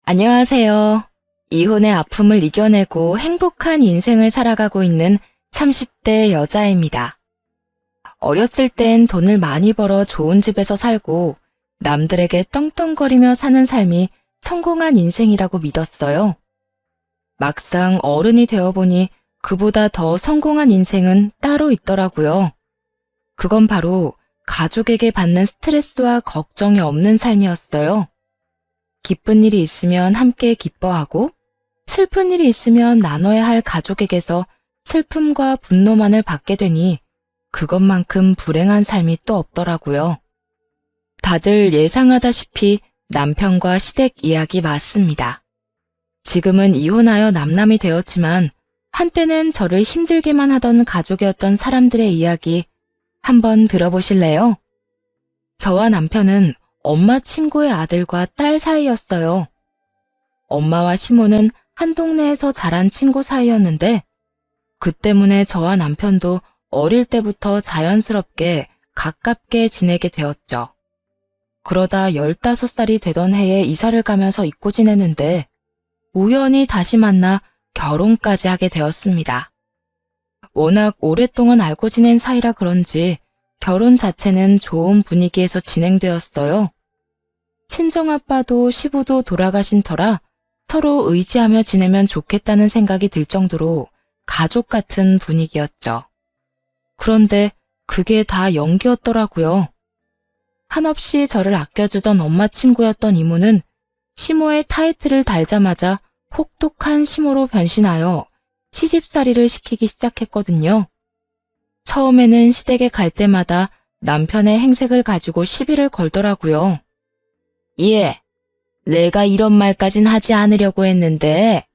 안녕하세요. 이혼의 아픔을 이겨내고 행복한 인생을 살아가고 있는 30대 여자입니다. 어렸을 땐 돈을 많이 벌어 좋은 집에서 살고 남들에게 떵떵거리며 사는 삶이 성공한 인생이라고 믿었어요. 막상 어른이 되어보니 그보다 더 성공한 인생은 따로 있더라고요. 그건 바로 가족에게 받는 스트레스와 걱정이 없는 삶이었어요. 기쁜 일이 있으면 함께 기뻐하고 슬픈 일이 있으면 나눠야 할 가족에게서 슬픔과 분노만을 받게 되니 그것만큼 불행한 삶이 또 없더라고요. 다들 예상하다시피 남편과 시댁 이야기 맞습니다. 지금은 이혼하여 남남이 되었지만 한때는 저를 힘들게만 하던 가족이었던 사람들의 이야기 한번 들어보실래요? 저와 남편은 엄마 친구의 아들과 딸 사이였어요. 엄마와 시모는 한 동네에서 자란 친구 사이였는데 그 때문에 저와 남편도 어릴 때부터 자연스럽게 가깝게 지내게 되었죠. 그러다 15살이 되던 해에 이사를 가면서 잊고 지내는데 우연히 다시 만나 결혼까지 하게 되었습니다. 워낙 오랫동안 알고 지낸 사이라 그런지 결혼 자체는 좋은 분위기에서 진행되었어요. 친정아빠도 시부도 돌아가신 터라 서로 의지하며 지내면 좋겠다는 생각이 들 정도로 가족 같은 분위기였죠. 그런데 그게 다 연기였더라고요. 한없이 저를 아껴주던 엄마 친구였던 이모는 시모의 타이틀을 달자마자 혹독한 시모로 변신하여 시집살이를 시키기 시작했거든요. 처음에는 시댁에 갈 때마다 남편의 행색을 가지고 시비를 걸더라고요. 예, 내가 이런 말까진 하지 않으려고 했는데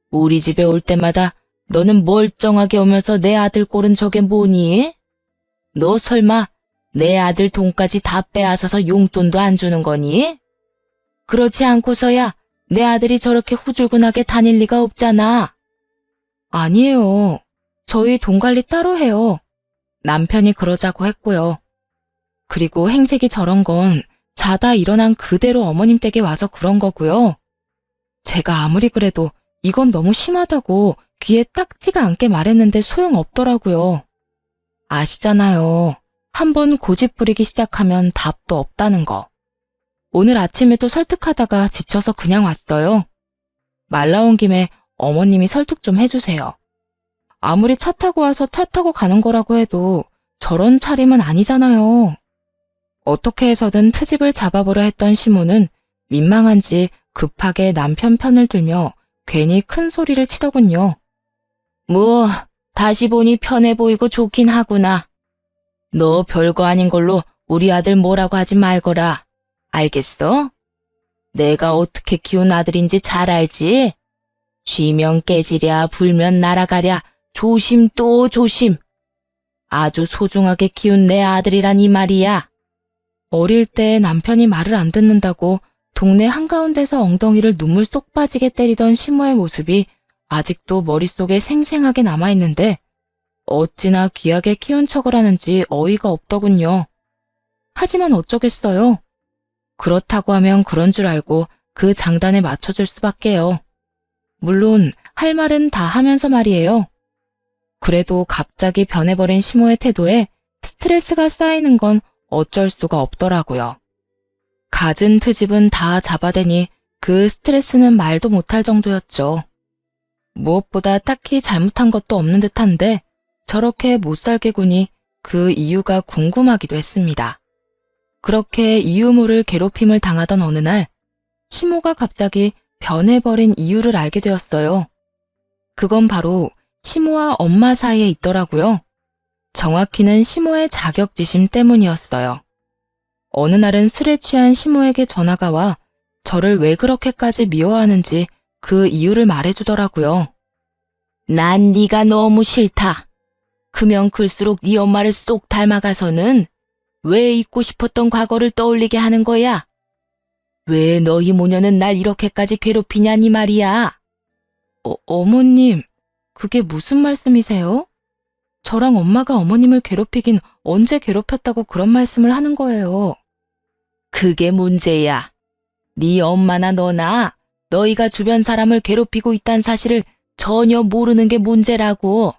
우리 집에 올 때마다 너는 멀쩡하게 오면서 내 아들 꼴은 저게 뭐니? 너 설마 내 아들 돈까지 다 빼앗아서 용돈도 안 주는 거니? 그렇지 않고서야 내 아들이 저렇게 후줄근하게 다닐 리가 없잖아. 아니에요. 저희 돈 관리 따로 해요. 남편이 그러자고 했고요. 그리고 행색이 저런 건 자다 일어난 그대로 어머님 댁에 와서 그런 거고요. 제가 아무리 그래도 이건 너무 심하다고 귀에 딱지가 않게 말했는데 소용없더라고요. 아시잖아요. 한번 고집 부리기 시작하면 답도 없다는 거. 오늘 아침에도 설득하다가 지쳐서 그냥 왔어요. 말 나온 김에 어머님이 설득 좀 해주세요. 아무리 차 타고 와서 차 타고 가는 거라고 해도 저런 차림은 아니잖아요. 어떻게 해서든 트집을 잡아보려 했던 시모는 민망한지 급하게 남편 편을 들며 괜히 큰 소리를 치더군요. 뭐 다시 보니 편해 보이고 좋긴 하구나. 너 별거 아닌 걸로 우리 아들 뭐라고 하지 말거라. 알겠어? 내가 어떻게 키운 아들인지 잘 알지? 쥐면 깨지랴 불면 날아가랴 조심 또 조심. 아주 소중하게 키운 내 아들이란 이 말이야. 어릴 때 남편이 말을 안 듣는다고 동네 한가운데서 엉덩이를 눈물 쏙 빠지게 때리던 시모의 모습이 아직도 머릿속에 생생하게 남아있는데 어찌나 귀하게 키운 척을 하는지 어이가 없더군요. 하지만 어쩌겠어요. 그렇다고 하면 그런 줄 알고 그 장단에 맞춰줄 수밖에요. 물론 할 말은 다 하면서 말이에요. 그래도 갑자기 변해버린 시모의 태도에 스트레스가 쌓이는 건 어쩔 수가 없더라고요. 갖은 트집은 다 잡아대니 그 스트레스는 말도 못할 정도였죠. 무엇보다 딱히 잘못한 것도 없는 듯한데 저렇게 못살게 구니 그 이유가 궁금하기도 했습니다. 그렇게 이유 모를 괴롭힘을 당하던 어느 날 시모가 갑자기 변해버린 이유를 알게 되었어요. 그건 바로 시모와 엄마 사이에 있더라고요. 정확히는 시모의 자격지심 때문이었어요. 어느 날은 술에 취한 시모에게 전화가 와 저를 왜 그렇게까지 미워하는지 그 이유를 말해주더라고요. 난 네가 너무 싫다. 크면 클수록 네 엄마를 쏙 닮아가서는 왜 잊고 싶었던 과거를 떠올리게 하는 거야? 왜 너희 모녀는 날 이렇게까지 괴롭히냐니 말이야. 어머님, 그게 무슨 말씀이세요? 저랑 엄마가 어머님을 괴롭히긴 언제 괴롭혔다고 그런 말씀을 하는 거예요. 그게 문제야. 네 엄마나 너나 너희가 주변 사람을 괴롭히고 있다는 사실을 전혀 모르는 게 문제라고.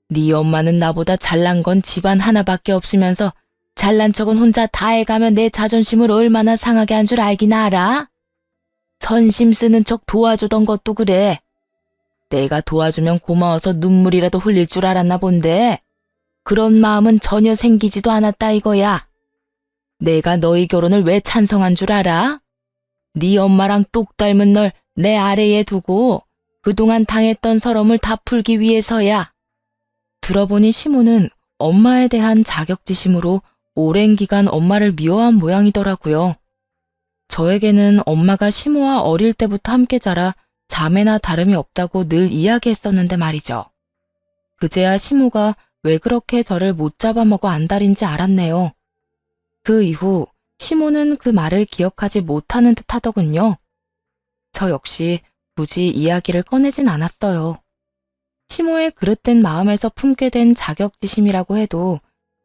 네 엄마는 나보다 잘난 건 집안 하나밖에 없으면서 잘난 척은 혼자 다 해가며 내 자존심을 얼마나 상하게 한 줄 알긴 알아? 선심 쓰는 척 도와주던 것도 그래. 내가 도와주면 고마워서 눈물이라도 흘릴 줄 알았나 본데 그런 마음은 전혀 생기지도 않았다 이거야. 내가 너희 결혼을 왜 찬성한 줄 알아? 네 엄마랑 똑 닮은 널 내 아래에 두고 그동안 당했던 서러움을 다 풀기 위해서야. 들어보니 시모는 엄마에 대한 자격지심으로 오랜 기간 엄마를 미워한 모양이더라고요. 저에게는 엄마가 시모와 어릴 때부터 함께 자라 자매나 다름이 없다고 늘 이야기했었는데 말이죠. 그제야 시모가 왜 그렇게 저를 못 잡아먹어 안달인지 알았네요. 그 이후 시모는 그 말을 기억하지 못하는 듯 하더군요. 저 역시 굳이 이야기를 꺼내진 않았어요. 시모의 그릇된 마음에서 품게 된 자격지심이라고 해도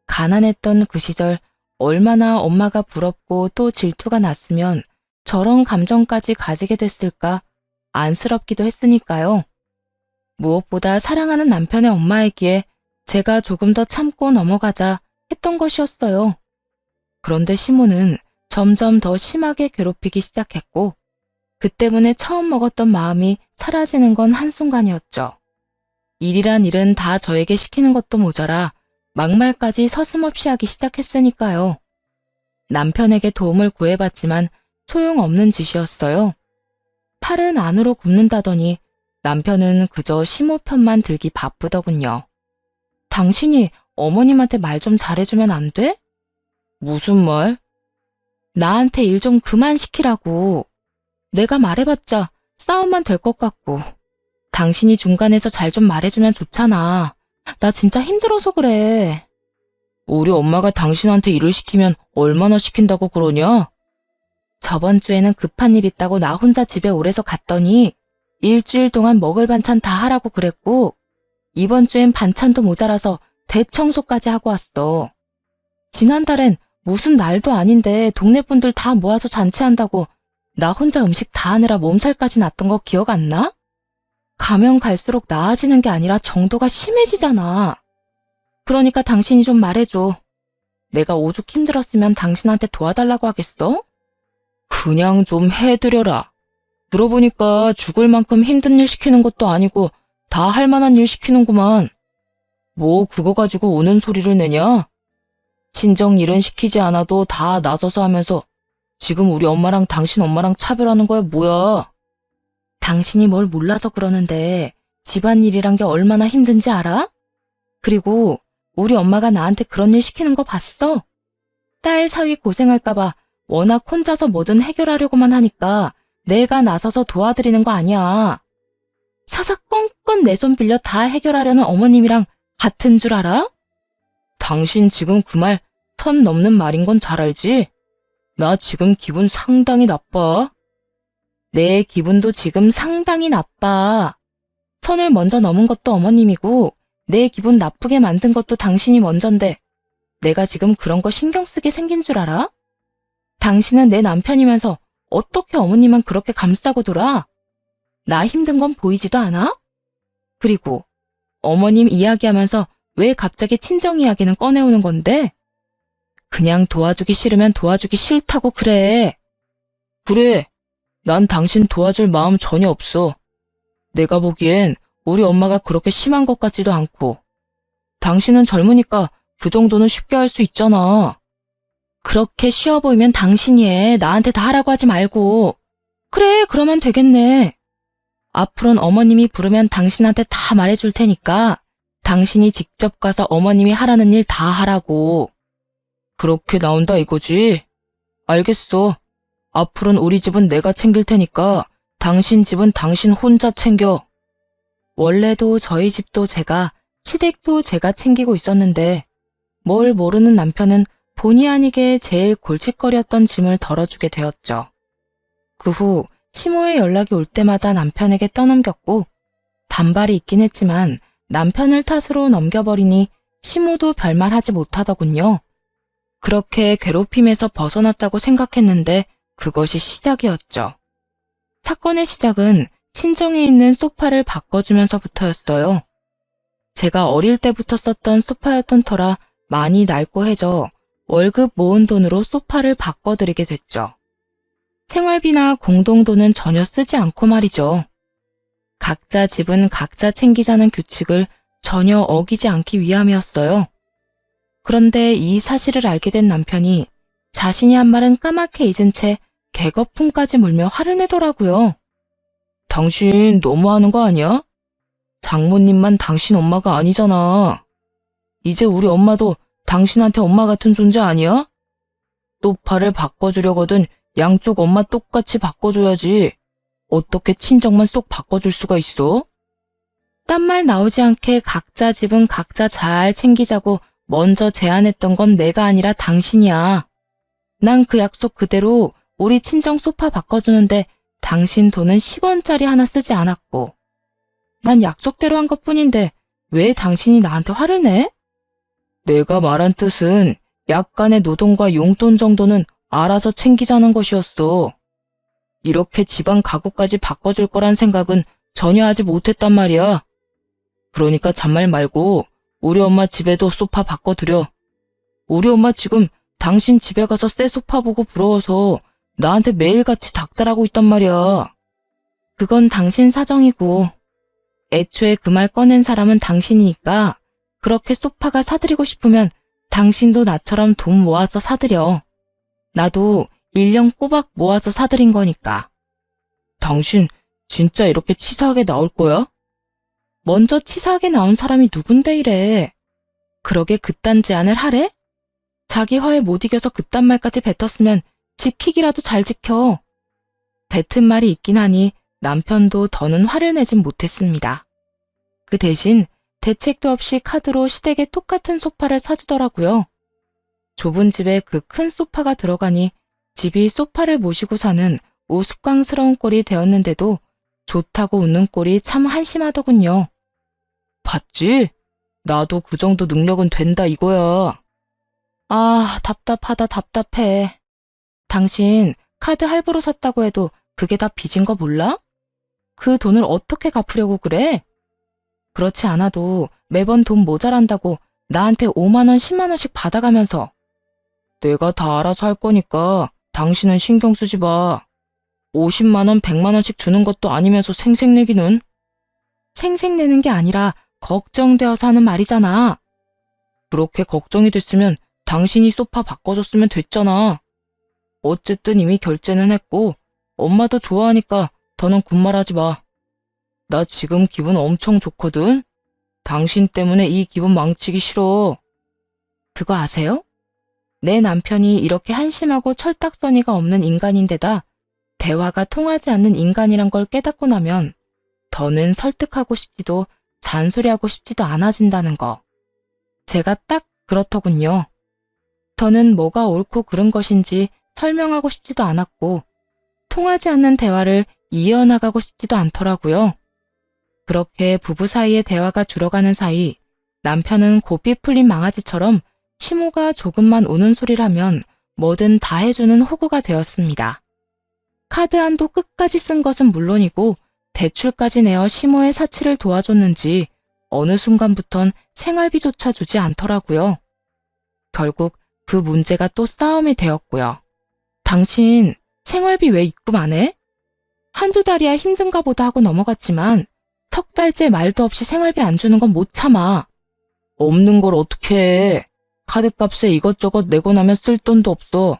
가난했던 그 시절 얼마나 엄마가 부럽고 또 질투가 났으면 저런 감정까지 가지게 됐을까 안쓰럽기도 했으니까요. 무엇보다 사랑하는 남편의 엄마이기에 제가 조금 더 참고 넘어가자 했던 것이었어요. 그런데 시모는 점점 더 심하게 괴롭히기 시작했고 그 때문에 처음 먹었던 마음이 사라지는 건 한순간이었죠. 일이란 일은 다 저에게 시키는 것도 모자라 막말까지 서슴없이 하기 시작했으니까요. 남편에게 도움을 구해봤지만 소용없는 짓이었어요. 팔은 안으로 굽는다더니 남편은 그저 시모 편만 들기 바쁘더군요. 당신이 어머님한테 말 좀 잘해주면 안 돼? 무슨 말? 나한테 일 좀 그만 시키라고. 내가 말해봤자 싸움만 될 것 같고. 당신이 중간에서 잘 좀 말해주면 좋잖아. 나 진짜 힘들어서 그래. 우리 엄마가 당신한테 일을 시키면 얼마나 시킨다고 그러냐? 저번 주에는 급한 일 있다고 나 혼자 집에 오래서 갔더니 일주일 동안 먹을 반찬 다 하라고 그랬고 이번 주엔 반찬도 모자라서 대청소까지 하고 왔어. 지난달엔 무슨 날도 아닌데 동네 분들 다 모아서 잔치한다고 나 혼자 음식 다 하느라 몸살까지 났던 거 기억 안 나? 가면 갈수록 나아지는 게 아니라 정도가 심해지잖아. 그러니까 당신이 좀 말해줘. 내가 오죽 힘들었으면 당신한테 도와달라고 하겠어? 그냥 좀 해드려라. 들어보니까 죽을 만큼 힘든 일 시키는 것도 아니고 다 할 만한 일 시키는구만. 뭐 그거 가지고 우는 소리를 내냐? 친정 일은 시키지 않아도 다 나서서 하면서 지금 우리 엄마랑 당신 엄마랑 차별하는 거야 뭐야? 당신이 뭘 몰라서 그러는데 집안일이란 게 얼마나 힘든지 알아? 그리고 우리 엄마가 나한테 그런 일 시키는 거 봤어? 딸 사위 고생할까봐 워낙 혼자서 뭐든 해결하려고만 하니까 내가 나서서 도와드리는 거 아니야. 사사건건 내 손 빌려 다 해결하려는 어머님이랑 같은 줄 알아? 당신 지금 그 말 선 넘는 말인 건 잘 알지? 나 지금 기분 상당히 나빠. 내 기분도 지금 상당히 나빠. 선을 먼저 넘은 것도 어머님이고 내 기분 나쁘게 만든 것도 당신이 먼저인데 내가 지금 그런 거 신경 쓰게 생긴 줄 알아? 당신은 내 남편이면서 어떻게 어머님만 그렇게 감싸고 돌아? 나 힘든 건 보이지도 않아? 그리고 어머님 이야기하면서 왜 갑자기 친정 이야기는 꺼내오는 건데? 그냥 도와주기 싫으면 도와주기 싫다고 그래. 그래. 난 당신 도와줄 마음 전혀 없어. 내가 보기엔 우리 엄마가 그렇게 심한 것 같지도 않고. 당신은 젊으니까 그 정도는 쉽게 할 수 있잖아. 그렇게 쉬워 보이면 당신이 해. 나한테 다 하라고 하지 말고. 그래, 그러면 되겠네. 앞으로는 어머님이 부르면 당신한테 다 말해줄 테니까 당신이 직접 가서 어머님이 하라는 일 다 하라고. 그렇게 나온다 이거지? 알겠어. 앞으로는 우리 집은 내가 챙길 테니까 당신 집은 당신 혼자 챙겨. 원래도 저희 집도 제가, 시댁도 제가 챙기고 있었는데 뭘 모르는 남편은 본의 아니게 제일 골칫거리였던 짐을 덜어주게 되었죠. 그 후 시모의 연락이 올 때마다 남편에게 떠넘겼고 반발이 있긴 했지만 남편을 탓으로 넘겨버리니 시모도 별말 하지 못하더군요. 그렇게 괴롭힘에서 벗어났다고 생각했는데 그것이 시작이었죠. 사건의 시작은 친정에 있는 소파를 바꿔주면서부터였어요. 제가 어릴 때부터 썼던 소파였던 터라 많이 낡고해져 월급 모은 돈으로 소파를 바꿔드리게 됐죠. 생활비나 공동돈은 전혀 쓰지 않고 말이죠. 각자 집은 각자 챙기자는 규칙을 전혀 어기지 않기 위함이었어요. 그런데 이 사실을 알게 된 남편이 자신이 한 말은 까맣게 잊은 채 개거품까지 물며 화를 내더라고요. 당신 너무하는 거 아니야? 장모님만 당신 엄마가 아니잖아. 이제 우리 엄마도 당신한테 엄마 같은 존재 아니야? 소파를 바꿔주려거든 양쪽 엄마 똑같이 바꿔줘야지. 어떻게 친정만 쏙 바꿔줄 수가 있어? 딴 말 나오지 않게 각자 집은 각자 잘 챙기자고 먼저 제안했던 건 내가 아니라 당신이야. 난 그 약속 그대로 우리 친정 소파 바꿔주는데 당신 돈은 10원짜리 하나 쓰지 않았고 난 약속대로 한 것뿐인데 왜 당신이 나한테 화를 내? 내가 말한 뜻은 약간의 노동과 용돈 정도는 알아서 챙기자는 것이었어. 이렇게 집안 가구까지 바꿔줄 거란 생각은 전혀 하지 못했단 말이야. 그러니까 잔말 말고 우리 엄마 집에도 소파 바꿔드려. 우리 엄마 지금 당신 집에 가서 새 소파 보고 부러워서 나한테 매일같이 닥달하고 있단 말이야. 그건 당신 사정이고 애초에 그 말 꺼낸 사람은 당신이니까 그렇게 소파가 사드리고 싶으면 당신도 나처럼 돈 모아서 사드려. 나도 1년 꼬박 모아서 사드린 거니까. 당신 진짜 이렇게 치사하게 나올 거야? 먼저 치사하게 나온 사람이 누군데 이래. 그러게 그딴 제안을 하래? 자기 화에 못 이겨서 그딴 말까지 뱉었으면 지키기라도 잘 지켜. 뱉은 말이 있긴 하니 남편도 더는 화를 내진 못했습니다. 그 대신 대책도 없이 카드로 시댁에 똑같은 소파를 사주더라고요. 좁은 집에 그 큰 소파가 들어가니 집이 소파를 모시고 사는 우스꽝스러운 꼴이 되었는데도 좋다고 웃는 꼴이 참 한심하더군요. 봤지? 나도 그 정도 능력은 된다 이거야. 아, 답답하다 답답해. 당신 카드 할부로 샀다고 해도 그게 다 빚인 거 몰라? 그 돈을 어떻게 갚으려고 그래? 그렇지 않아도 매번 돈 모자란다고 나한테 5만 원, 10만 원씩 받아가면서 내가 다 알아서 할 거니까 당신은 신경 쓰지 마. 50만 원, 100만 원씩 주는 것도 아니면서 생색내기는. 생색내는 게 아니라 걱정되어서 하는 말이잖아. 그렇게 걱정이 됐으면 당신이 소파 바꿔줬으면 됐잖아. 어쨌든 이미 결제는 했고 엄마도 좋아하니까 더는 군말하지 마. 나 지금 기분 엄청 좋거든. 당신 때문에 이 기분 망치기 싫어. 그거 아세요? 내 남편이 이렇게 한심하고 철딱서니가 없는 인간인데다 대화가 통하지 않는 인간이란 걸 깨닫고 나면 더는 설득하고 싶지도 잔소리하고 싶지도 않아진다는 거. 제가 딱 그렇더군요. 더는 뭐가 옳고 그른 것인지 설명하고 싶지도 않았고 통하지 않는 대화를 이어나가고 싶지도 않더라고요. 그렇게 부부 사이의 대화가 줄어가는 사이 남편은 고삐 풀린 망아지처럼 시모가 조금만 우는 소리를 하면 뭐든 다 해주는 호구가 되었습니다. 카드 한도 끝까지 쓴 것은 물론이고 대출까지 내어 시모의 사치를 도와줬는지 어느 순간부턴 생활비조차 주지 않더라고요. 결국 그 문제가 또 싸움이 되었고요. 당신 생활비 왜 입금 안 해? 한두 달이야 힘든가 보다 하고 넘어갔지만 석 달째 말도 없이 생활비 안 주는 건 못 참아. 없는 걸 어떻게 해. 카드값에 이것저것 내고 나면 쓸 돈도 없어.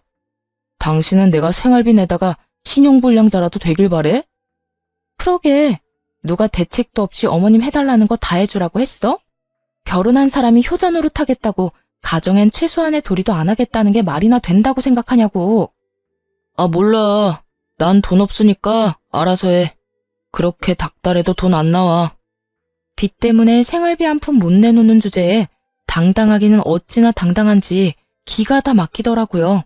당신은 내가 생활비 내다가 신용불량자라도 되길 바래? 그러게 누가 대책도 없이 어머님 해달라는 거 다 해주라고 했어? 결혼한 사람이 효자 노릇하겠다고 가정엔 최소한의 도리도 안 하겠다는 게 말이나 된다고 생각하냐고. 아 몰라. 난 돈 없으니까 알아서 해. 그렇게 닥달해도 돈 안 나와. 빚 때문에 생활비 한 푼 못 내놓는 주제에 당당하기는 어찌나 당당한지 기가 다 막히더라고요.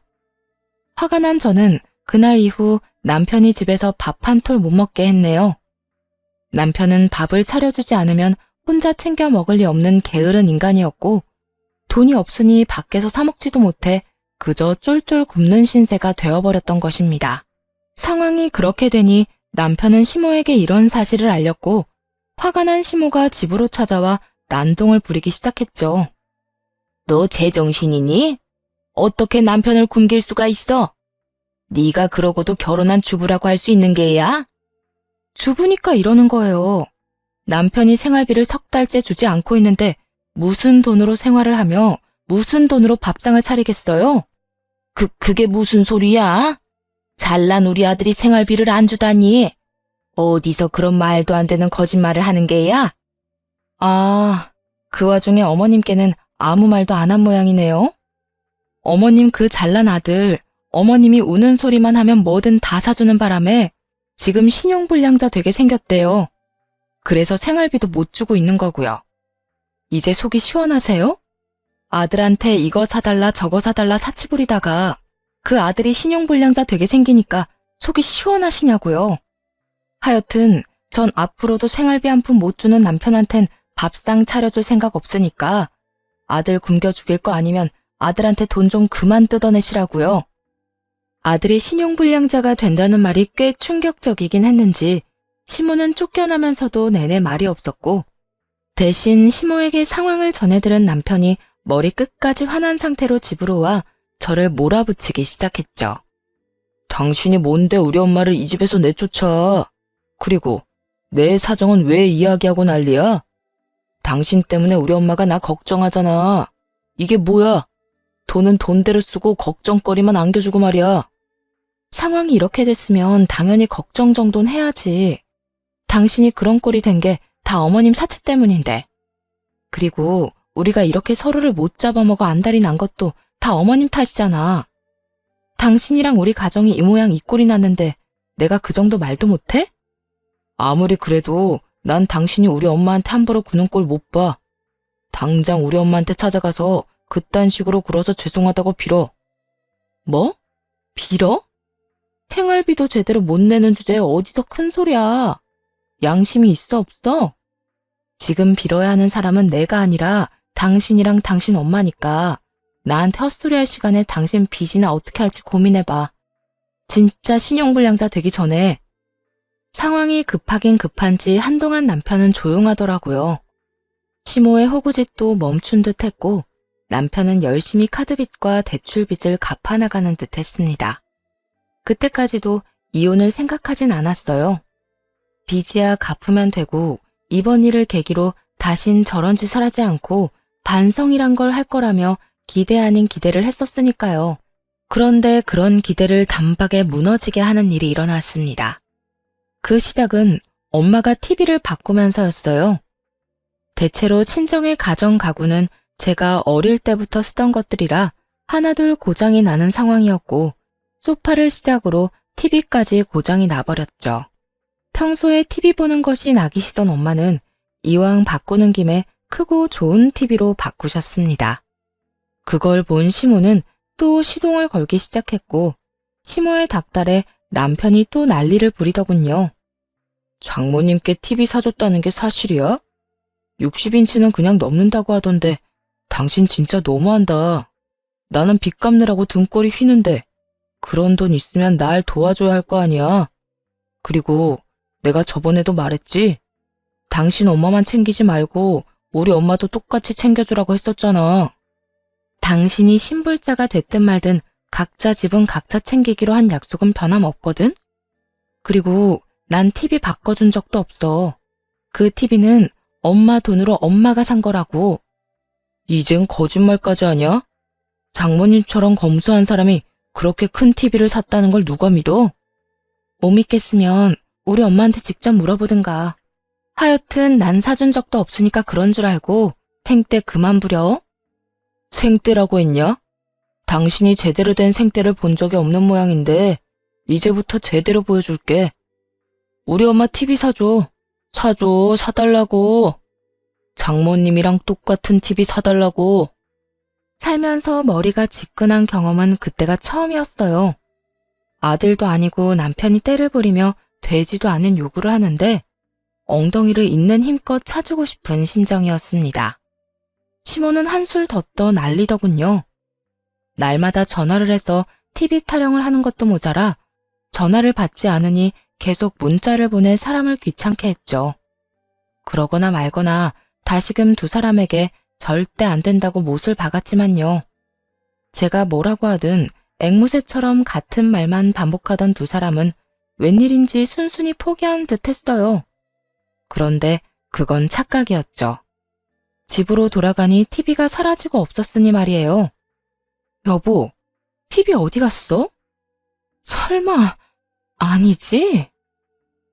화가 난 저는 그날 이후 남편이 집에서 밥 한 톨 못 먹게 했네요. 남편은 밥을 차려주지 않으면 혼자 챙겨 먹을 리 없는 게으른 인간이었고 돈이 없으니 밖에서 사 먹지도 못해 그저 쫄쫄 굶는 신세가 되어버렸던 것입니다. 상황이 그렇게 되니 남편은 시모에게 이런 사실을 알렸고 화가 난 시모가 집으로 찾아와 난동을 부리기 시작했죠. 너 제정신이니? 어떻게 남편을 굶길 수가 있어? 네가 그러고도 결혼한 주부라고 할 수 있는 게야? 주부니까 이러는 거예요. 남편이 생활비를 3달째 주지 않고 있는데 무슨 돈으로 생활을 하며 무슨 돈으로 밥상을 차리겠어요? 그게 무슨 소리야? 잘난 우리 아들이 생활비를 안 주다니. 어디서 그런 말도 안 되는 거짓말을 하는 게야? 아, 그 와중에 어머님께는 아무 말도 안 한 모양이네요. 어머님 그 잘난 아들, 어머님이 우는 소리만 하면 뭐든 다 사주는 바람에 지금 신용불량자 되게 생겼대요. 그래서 생활비도 못 주고 있는 거고요. 이제 속이 시원하세요? 아들한테 이거 사달라 저거 사달라 사치 부리다가 그 아들이 신용불량자 되게 생기니까 속이 시원하시냐고요. 하여튼 전 앞으로도 생활비 한 푼 못 주는 남편한텐 밥상 차려줄 생각 없으니까 아들 굶겨 죽일 거 아니면 아들한테 돈 좀 그만 뜯어내시라고요. 아들이 신용불량자가 된다는 말이 꽤 충격적이긴 했는지 시모는 쫓겨나면서도 내내 말이 없었고 대신 시모에게 상황을 전해들은 남편이 머리 끝까지 화난 상태로 집으로 와 저를 몰아붙이기 시작했죠. 당신이 뭔데 우리 엄마를 이 집에서 내쫓아? 그리고 내 사정은 왜 이야기하고 난리야? 당신 때문에 우리 엄마가 나 걱정하잖아. 이게 뭐야? 돈은 돈대로 쓰고 걱정거리만 안겨주고 말이야. 상황이 이렇게 됐으면 당연히 걱정 정도는 해야지. 당신이 그런 꼴이 된 게 다 어머님 사치 때문인데. 그리고 우리가 이렇게 서로를 못 잡아먹어 안달이 난 것도 다 어머님 탓이잖아. 당신이랑 우리 가정이 이 모양 이 꼴이 났는데 내가 그 정도 말도 못해? 아무리 그래도 난 당신이 우리 엄마한테 함부로 구는 꼴 못 봐. 당장 우리 엄마한테 찾아가서 그딴 식으로 굴어서 죄송하다고 빌어. 뭐? 빌어? 생활비도 제대로 못 내는 주제에 어디서 큰 소리야. 양심이 있어 없어? 지금 빌어야 하는 사람은 내가 아니라 당신이랑 당신 엄마니까 나한테 헛소리할 시간에 당신 빚이나 어떻게 할지 고민해봐. 진짜 신용불량자 되기 전에. 상황이 급하긴 급한지 한동안 남편은 조용하더라고요. 시모의 호구짓도 멈춘 듯 했고 남편은 열심히 카드빚과 대출빚을 갚아나가는 듯 했습니다. 그때까지도 이혼을 생각하진 않았어요. 빚이야 갚으면 되고 이번 일을 계기로 다신 저런 짓을 하지 않고 반성이란 걸 할 거라며 기대 아닌 기대를 했었으니까요. 그런데 그런 기대를 단박에 무너지게 하는 일이 일어났습니다. 그 시작은 엄마가 TV를 바꾸면서였어요. 대체로 친정의 가정 가구는 제가 어릴 때부터 쓰던 것들이라 하나둘 고장이 나는 상황이었고 소파를 시작으로 TV까지 고장이 나버렸죠. 평소에 TV 보는 것이 낙이시던 엄마는 이왕 바꾸는 김에 크고 좋은 TV로 바꾸셨습니다. 그걸 본 시모는 또 시동을 걸기 시작했고 시모의 닥달에 남편이 또 난리를 부리더군요. 장모님께 TV 사줬다는 게 사실이야? 60인치는 그냥 넘는다고 하던데 당신 진짜 너무한다. 나는 빚 갚느라고 등골이 휘는데 그런 돈 있으면 날 도와줘야 할 거 아니야. 그리고 내가 저번에도 말했지? 당신 엄마만 챙기지 말고 우리 엄마도 똑같이 챙겨주라고 했었잖아. 당신이 신불자가 됐든 말든 각자 집은 각자 챙기기로 한 약속은 변함없거든? 그리고 난 TV 바꿔준 적도 없어. 그 TV는 엄마 돈으로 엄마가 산 거라고. 이젠 거짓말까지 하냐? 장모님처럼 검소한 사람이 그렇게 큰 TV를 샀다는 걸 누가 믿어? 못 믿겠으면 우리 엄마한테 직접 물어보든가. 하여튼 난 사준 적도 없으니까 그런 줄 알고 생떼 그만 부려. 생떼라고 했냐? 당신이 제대로 된 생떼를 본 적이 없는 모양인데 이제부터 제대로 보여줄게. 우리 엄마 TV 사줘. 사달라고. 장모님이랑 똑같은 TV 사달라고. 살면서 머리가 지끈한 경험은 그때가 처음이었어요. 아들도 아니고 남편이 때를 부리며 되지도 않은 요구를 하는데 엉덩이를 있는 힘껏 차주고 싶은 심정이었습니다. 시모는 한술 더 떠 난리더군요. 날마다 전화를 해서 TV 타령을 하는 것도 모자라 전화를 받지 않으니 계속 문자를 보내 사람을 귀찮게 했죠. 그러거나 말거나 다시금 두 사람에게 절대 안 된다고 못을 박았지만요. 제가 뭐라고 하든 앵무새처럼 같은 말만 반복하던 두 사람은 웬일인지 순순히 포기한 듯 했어요. 그런데 그건 착각이었죠. 집으로 돌아가니 TV가 사라지고 없었으니 말이에요. 여보, TV 어디 갔어? 설마, 아니지?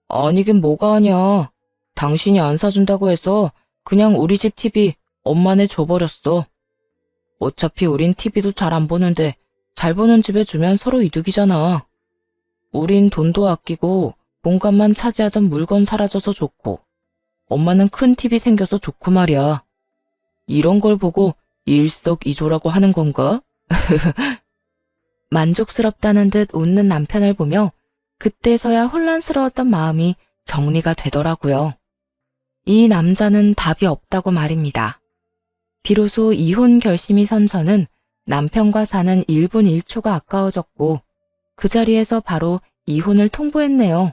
아니긴 뭐가 아냐. 당신이 안 사준다고 해서 그냥 우리 집 TV 엄마네 줘버렸어. 어차피 우린 TV도 잘 안 보는데 잘 보는 집에 주면 서로 이득이잖아. 우린 돈도 아끼고 공간만 차지하던 물건 사라져서 좋고 엄마는 큰 TV 생겨서 좋고 말이야. 이런 걸 보고 일석이조라고 하는 건가? 만족스럽다는 듯 웃는 남편을 보며 그때서야 혼란스러웠던 마음이 정리가 되더라고요. 이 남자는 답이 없다고 말입니다. 비로소 이혼 결심이 선 저는 남편과 사는 1분 1초가 아까워졌고 그 자리에서 바로 이혼을 통보했네요.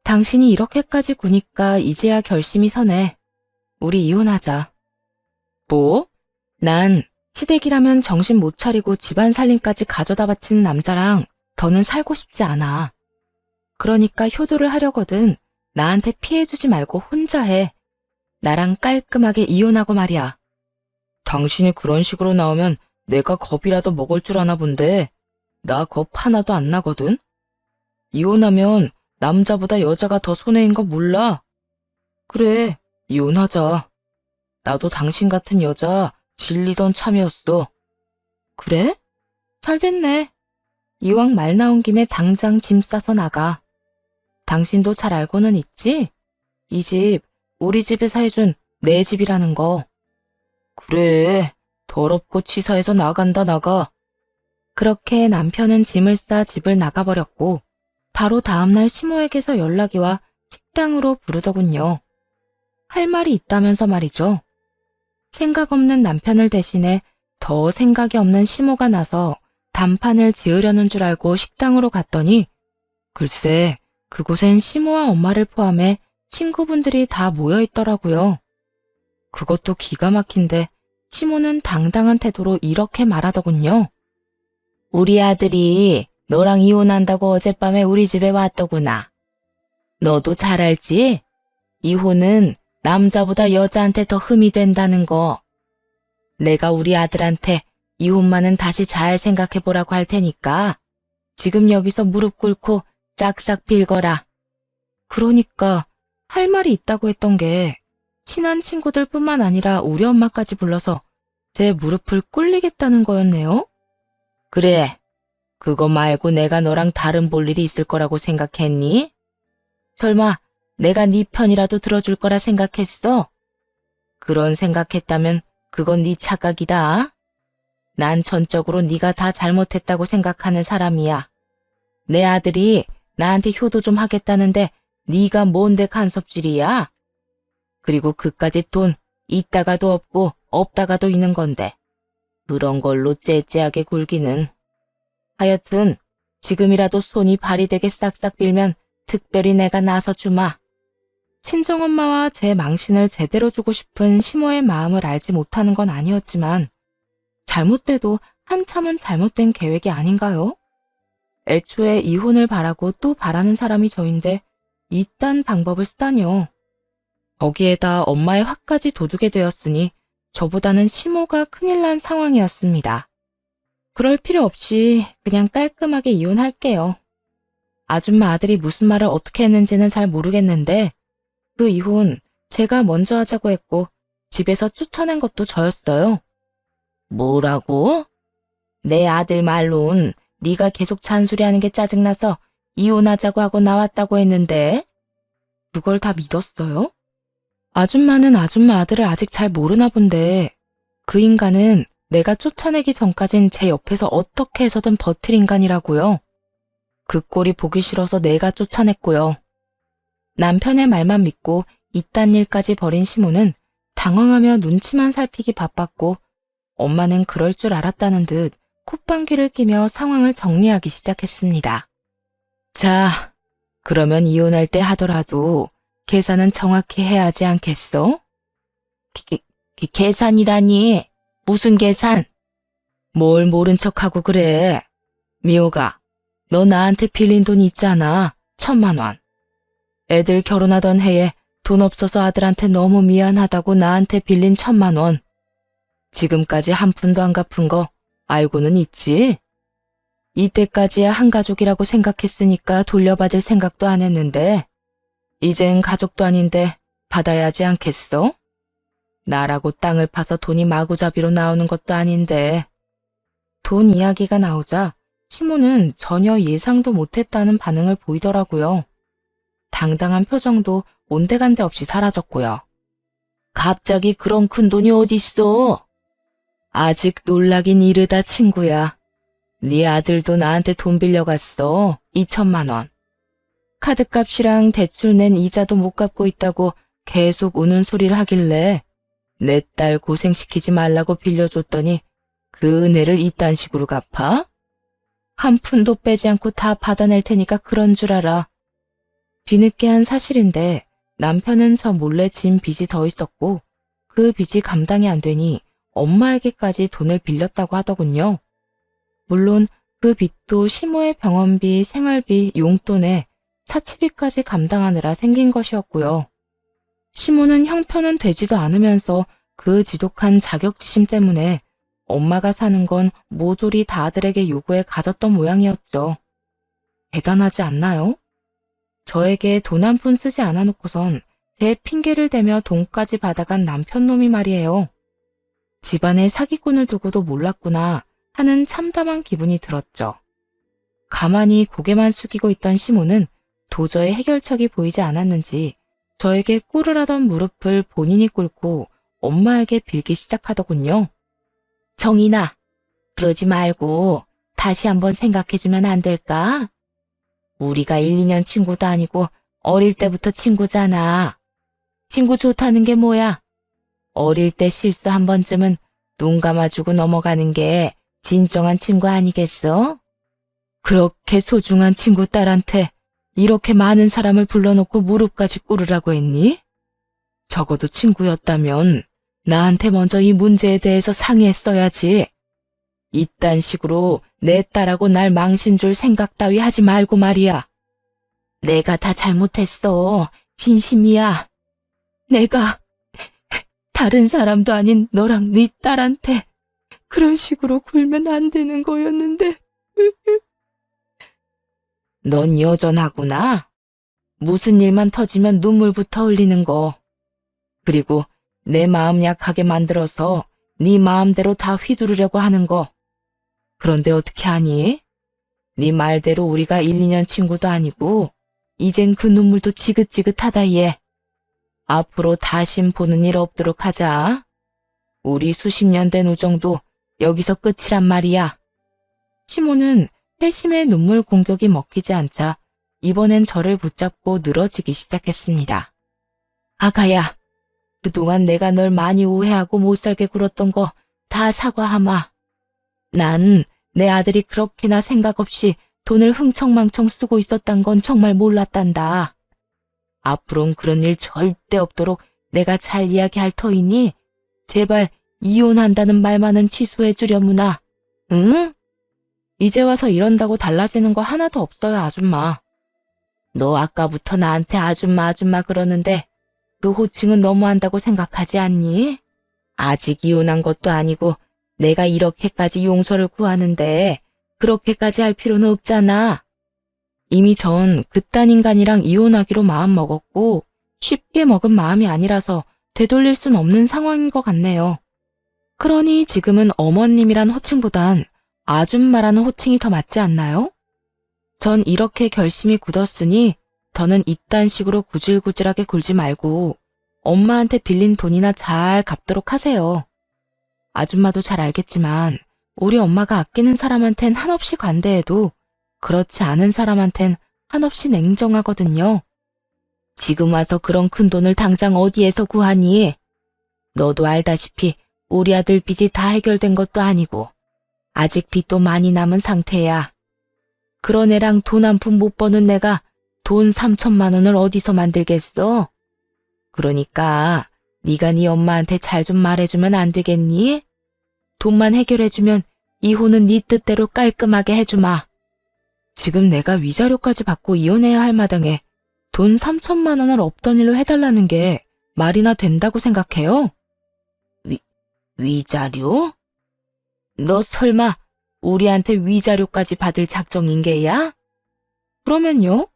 당신이 이렇게까지 구니까 이제야 결심이 서네. 우리 이혼하자. 뭐? 난 시댁이라면 정신 못 차리고 집안 살림까지 가져다 바치는 남자랑 더는 살고 싶지 않아. 그러니까 효도를 하려거든 나한테 피해주지 말고 혼자 해. 나랑 깔끔하게 이혼하고 말이야. 당신이 그런 식으로 나오면 내가 겁이라도 먹을 줄 아나 본데 나 겁 하나도 안 나거든. 이혼하면 남자보다 여자가 더 손해인 거 몰라? 그래, 이혼하자. 나도 당신 같은 여자 질리던 참이었어. 그래? 잘 됐네. 이왕 말 나온 김에 당장 짐 싸서 나가. 당신도 잘 알고는 있지? 이 집, 우리 집에서 해준 내 집이라는 거. 그래, 더럽고 치사해서 나간다 나가. 그렇게 남편은 짐을 싸 집을 나가버렸고 바로 다음날 시모에게서 연락이 와 식당으로 부르더군요. 할 말이 있다면서 말이죠. 생각 없는 남편을 대신해 더 생각이 없는 시모가 나서 단판을 지으려는 줄 알고 식당으로 갔더니 글쎄 그곳엔 시모와 엄마를 포함해 친구분들이 다 모여 있더라고요. 그것도 기가 막힌데 시모는 당당한 태도로 이렇게 말하더군요. 우리 아들이 너랑 이혼한다고 어젯밤에 우리 집에 왔더구나. 너도 잘 알지? 이혼은 남자보다 여자한테 더 흠이 된다는 거. 내가 우리 아들한테 이혼만은 다시 잘 생각해보라고 할 테니까 지금 여기서 무릎 꿇고 짝싹 빌거라. 그러니까 할 말이 있다고 했던 게 친한 친구들뿐만 아니라 우리 엄마까지 불러서 제 무릎을 꿇리겠다는 거였네요. 그래, 그거 말고 내가 너랑 다른 볼 일이 있을 거라고 생각했니? 설마 내가 네 편이라도 들어줄 거라 생각했어? 그런 생각했다면 그건 네 착각이다. 난 전적으로 네가 다 잘못했다고 생각하는 사람이야. 내 아들이 나한테 효도 좀 하겠다는데 네가 뭔데 간섭질이야? 그리고 그까짓 돈 있다가도 없고 없다가도 있는 건데 그런 걸로 째째하게 굴기는. 하여튼 지금이라도 손이 발이 되게 싹싹 빌면 특별히 내가 나서 주마. 친정엄마와 제 망신을 제대로 주고 싶은 시모의 마음을 알지 못하는 건 아니었지만 잘못돼도 한참은 잘못된 계획이 아닌가요? 애초에 이혼을 바라고 또 바라는 사람이 저인데 이딴 방법을 쓰다니요. 거기에다 엄마의 화까지 돋우게 되었으니 저보다는 시모가 큰일 난 상황이었습니다. 그럴 필요 없이 그냥 깔끔하게 이혼할게요. 아줌마 아들이 무슨 말을 어떻게 했는지는 잘 모르겠는데 그 이혼 제가 먼저 하자고 했고 집에서 쫓아낸 것도 저였어요. 뭐라고? 내 아들 말론 네가 계속 잔소리하는 게 짜증나서 이혼하자고 하고 나왔다고 했는데 그걸 다 믿었어요? 아줌마는 아줌마 아들을 아직 잘 모르나 본데 그 인간은 내가 쫓아내기 전까진 제 옆에서 어떻게 해서든 버틸 인간이라고요. 그 꼴이 보기 싫어서 내가 쫓아냈고요. 남편의 말만 믿고 이딴 일까지 벌인 시모는 당황하며 눈치만 살피기 바빴고 엄마는 그럴 줄 알았다는 듯 콧방귀를 끼며 상황을 정리하기 시작했습니다. 자, 그러면 이혼할 때 하더라도 계산은 정확히 해야 하지 않겠어? 계산이라니? 무슨 계산? 뭘 모른 척하고 그래? 미호가, 너 나한테 빌린 돈 있잖아. 1,000만 원. 애들 결혼하던 해에 돈 없어서 아들한테 너무 미안하다고 나한테 빌린 1,000만 원. 지금까지 한 푼도 안 갚은 거 알고는 있지? 이때까지야 한 가족이라고 생각했으니까 돌려받을 생각도 안 했는데 이젠 가족도 아닌데 받아야 하지 않겠어? 나라고 땅을 파서 돈이 마구잡이로 나오는 것도 아닌데. 돈 이야기가 나오자 시모는 전혀 예상도 못했다는 반응을 보이더라고요. 당당한 표정도 온데간데 없이 사라졌고요. 갑자기 그런 큰 돈이 어딨어? 아직 놀라긴 이르다 친구야. 네 아들도 나한테 돈 빌려갔어. 2,000만 원. 카드값이랑 대출 낸 이자도 못 갚고 있다고 계속 우는 소리를 하길래 내 딸 고생시키지 말라고 빌려줬더니 그 은혜를 이딴 식으로 갚아? 한 푼도 빼지 않고 다 받아낼 테니까 그런 줄 알아. 뒤늦게 한 사실인데 남편은 저 몰래 진 빚이 더 있었고 그 빚이 감당이 안 되니 엄마에게까지 돈을 빌렸다고 하더군요. 물론 그 빚도 시모의 병원비, 생활비, 용돈에 사치비까지 감당하느라 생긴 것이었고요. 시모는 형편은 되지도 않으면서 그 지독한 자격지심 때문에 엄마가 사는 건 모조리 다 아들에게 요구해 가졌던 모양이었죠. 대단하지 않나요? 저에게 돈 한 푼 쓰지 않아 놓고선 제 핑계를 대며 돈까지 받아간 남편 놈이 말이에요. 집안에 사기꾼을 두고도 몰랐구나 하는 참담한 기분이 들었죠. 가만히 고개만 숙이고 있던 시모는 도저히 해결책이 보이지 않았는지 저에게 꿇으 하던 무릎을 본인이 꿇고 엄마에게 빌기 시작하더군요. 정인아, 그러지 말고 다시 한번 생각해주면 안 될까? 우리가 1, 2년 친구도 아니고 어릴 때부터 친구잖아. 친구 좋다는 게 뭐야? 어릴 때 실수 한 번쯤은 눈 감아주고 넘어가는 게 진정한 친구 아니겠어? 그렇게 소중한 친구 딸한테 이렇게 많은 사람을 불러놓고 무릎까지 꿇으라고 했니? 적어도 친구였다면 나한테 먼저 이 문제에 대해서 상의했어야지. 이딴 식으로 내 딸하고 날 망신 줄 생각 따위 하지 말고 말이야. 내가 다 잘못했어. 진심이야. 내가 다른 사람도 아닌 너랑 네 딸한테 그런 식으로 굴면 안 되는 거였는데. 넌 여전하구나. 무슨 일만 터지면 눈물부터 흘리는 거. 그리고 내 마음 약하게 만들어서 네 마음대로 다 휘두르려고 하는 거. 그런데 어떻게 하니? 네 말대로 우리가 1, 2년 친구도 아니고 이젠 그 눈물도 지긋지긋하다 얘. 앞으로 다신 보는 일 없도록 하자. 우리 수십 년 된 우정도 여기서 끝이란 말이야. 시모는 회심의 눈물 공격이 먹히지 않자 이번엔 저를 붙잡고 늘어지기 시작했습니다. 아가야, 그동안 내가 널 많이 오해하고 못살게 굴었던 거 다 사과하마. 난 내 아들이 그렇게나 생각 없이 돈을 흥청망청 쓰고 있었단 건 정말 몰랐단다. 앞으론 그런 일 절대 없도록 내가 잘 이야기할 터이니 제발 이혼한다는 말만은 취소해 주려무나. 응? 이제 와서 이런다고 달라지는 거 하나도 없어요, 아줌마. 너 아까부터 나한테 아줌마 아줌마 그러는데 그 호칭은 너무한다고 생각하지 않니? 아직 이혼한 것도 아니고 내가 이렇게까지 용서를 구하는데 그렇게까지 할 필요는 없잖아. 이미 전 그딴 인간이랑 이혼하기로 마음먹었고 쉽게 먹은 마음이 아니라서 되돌릴 순 없는 상황인 것 같네요. 그러니 지금은 어머님이란 호칭보단 아줌마라는 호칭이 더 맞지 않나요? 전 이렇게 결심이 굳었으니 더는 이딴 식으로 구질구질하게 굴지 말고 엄마한테 빌린 돈이나 잘 갚도록 하세요. 아줌마도 잘 알겠지만 우리 엄마가 아끼는 사람한텐 한없이 관대해도 그렇지 않은 사람한텐 한없이 냉정하거든요. 지금 와서 그런 큰 돈을 당장 어디에서 구하니? 너도 알다시피 우리 아들 빚이 다 해결된 것도 아니고 아직 빚도 많이 남은 상태야. 그런 애랑 돈 한 푼 못 버는 내가 돈 3천만 원을 어디서 만들겠어? 그러니까 네가 네 엄마한테 잘 좀 말해주면 안 되겠니? 돈만 해결해주면 이혼은 네 뜻대로 깔끔하게 해주마. 지금 내가 위자료까지 받고 이혼해야 할 마당에 돈 3천만 원을 없던 일로 해달라는 게 말이나 된다고 생각해요? 위자료? 너 설마 우리한테 위자료까지 받을 작정인 게야? 그러면요?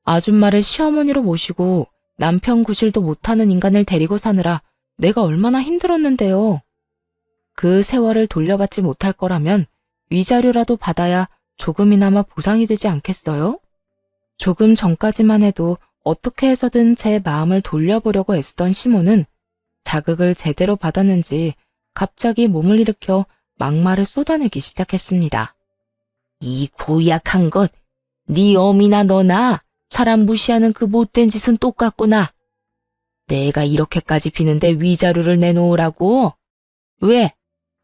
아줌마를 시어머니로 모시고 남편 구실도 못하는 인간을 데리고 사느라 내가 얼마나 힘들었는데요. 그 세월을 돌려받지 못할 거라면 위자료라도 받아야 조금이나마 보상이 되지 않겠어요? 조금 전까지만 해도 어떻게 해서든 제 마음을 돌려보려고 애쓰던 시모는 자극을 제대로 받았는지 갑자기 몸을 일으켜 막말을 쏟아내기 시작했습니다. 이 고약한 것, 네 어미나 너나 사람 무시하는 그 못된 짓은 똑같구나. 내가 이렇게까지 비는데 위자료를 내놓으라고? 왜?